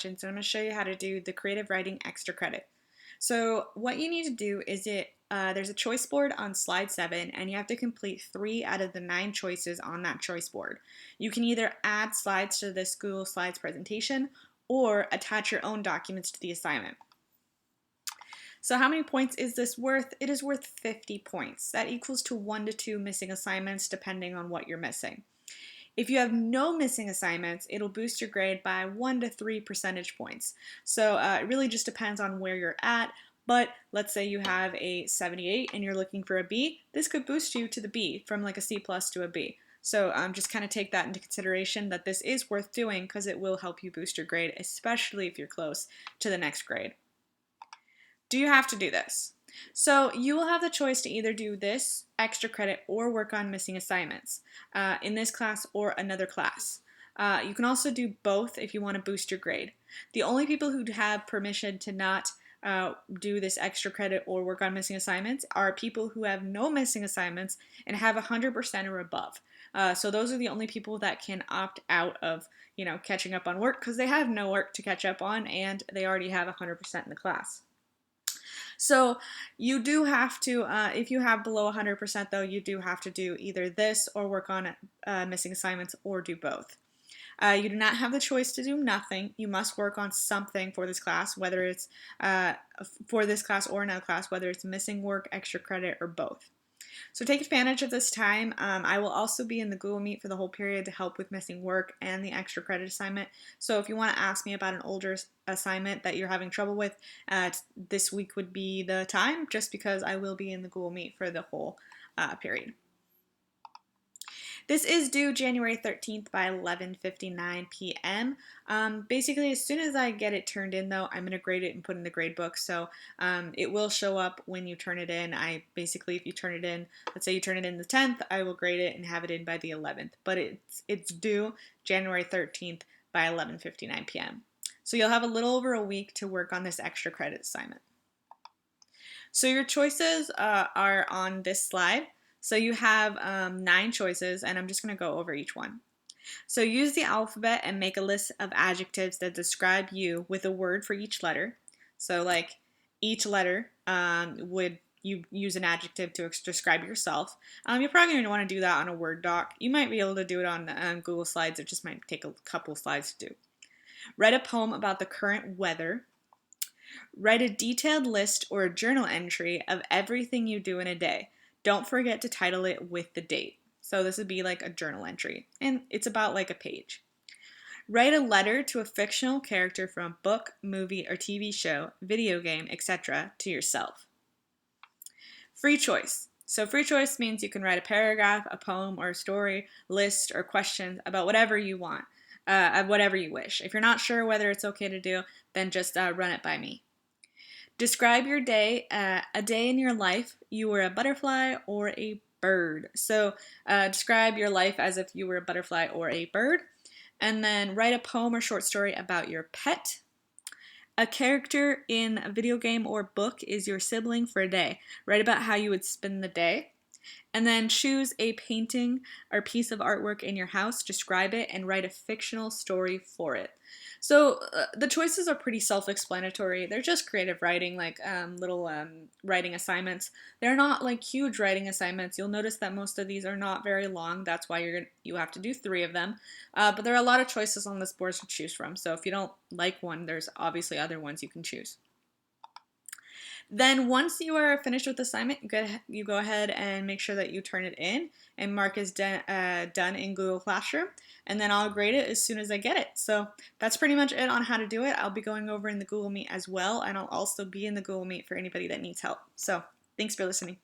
So I'm going to show you how to do the creative writing extra credit. So what you need to do is there's a choice board on slide 7 and you have to complete 3 out of the 9 choices on that choice board. You can either add slides to this Google Slides presentation or attach your own documents to the assignment. So how many points is this worth? It is worth 50 points. That equals to 1 to 2 missing assignments depending on what you're missing. If you have no missing assignments, it'll boost your grade by 1 to 3 percentage points. So it really just depends on where you're at, but let's say you have a 78 and you're looking for a B, this could boost you to the B from like a C plus to a B. So just kind of take that into consideration that this is worth doing because it will help you boost your grade, especially if you're close to the next grade. Do you have to do this? So you will have the choice to either do this extra credit or work on missing assignments in this class or another class. You can also do both if you want to boost your grade. The only people who have permission to not do this extra credit or work on missing assignments are people who have no missing assignments and have 100% or above. So those are the only people that can opt out of catching up on work because they have no work to catch up on and they already have 100% in the class. So you do have to, if you have below 100% though, you do have to do either this or work on missing assignments or do both. You do not have the choice to do nothing. You must work on something for this class, whether it's for this class or another class, whether it's missing work, extra credit, or both. So take advantage of this time. I will also be in the Google Meet for the whole period to help with missing work and the extra credit assignment. So if you want to ask me about an older assignment that you're having trouble with, this week would be the time just because I will be in the Google Meet for the whole period. This is due January 13th by 11:59 p.m. Basically, as soon as I get it turned in, though, I'm going to grade it and put in the grade book. So it will show up when you turn it in. If you turn it in, let's say you turn it in the 10th, I will grade it and have it in by the 11th. But it's due January 13th by 11:59 p.m. So you'll have a little over a week to work on this extra credit assignment. So your choices are on this slide. So you have 9 choices, and I'm just going to go over each one. So use the alphabet and make a list of adjectives that describe you with a word for each letter. So like each letter would you use an adjective to describe yourself. You're probably going to want to do that on a Word doc. You might be able to do it on Google Slides. It just might take a couple slides to do. Write a poem about the current weather. Write a detailed list or a journal entry of everything you do in a day. Don't forget to title it with the date. So this would be like a journal entry, and it's about like a page. Write a letter to a fictional character from a book, movie, or TV show, video game, etc. to yourself. Free choice. So free choice means you can write a paragraph, a poem, or a story, list, or questions about whatever you want, whatever you wish. If you're not sure whether it's okay to do, then just run it by me. Describe your day, a day in your life. You were a butterfly or a bird. So describe your life as if you were a butterfly or a bird. And then write a poem or short story about your pet. A character in a video game or book is your sibling for a day. Write about how you would spend the day. And then choose a painting or piece of artwork in your house, describe it, and write a fictional story for it. So the choices are pretty self-explanatory. They're just creative writing, like little writing assignments. They're not like huge writing assignments. You'll notice that most of these are not very long. That's why you have to do 3 of them. But there are a lot of choices on this board to choose from. So if you don't like one, there's obviously other ones you can choose. Then once you are finished with the assignment, you go ahead and make sure that you turn it in and mark as done in Google Classroom. And then I'll grade it as soon as I get it. So that's pretty much it on how to do it. I'll be going over in the Google Meet as well, and I'll also be in the Google Meet for anybody that needs help. So thanks for listening.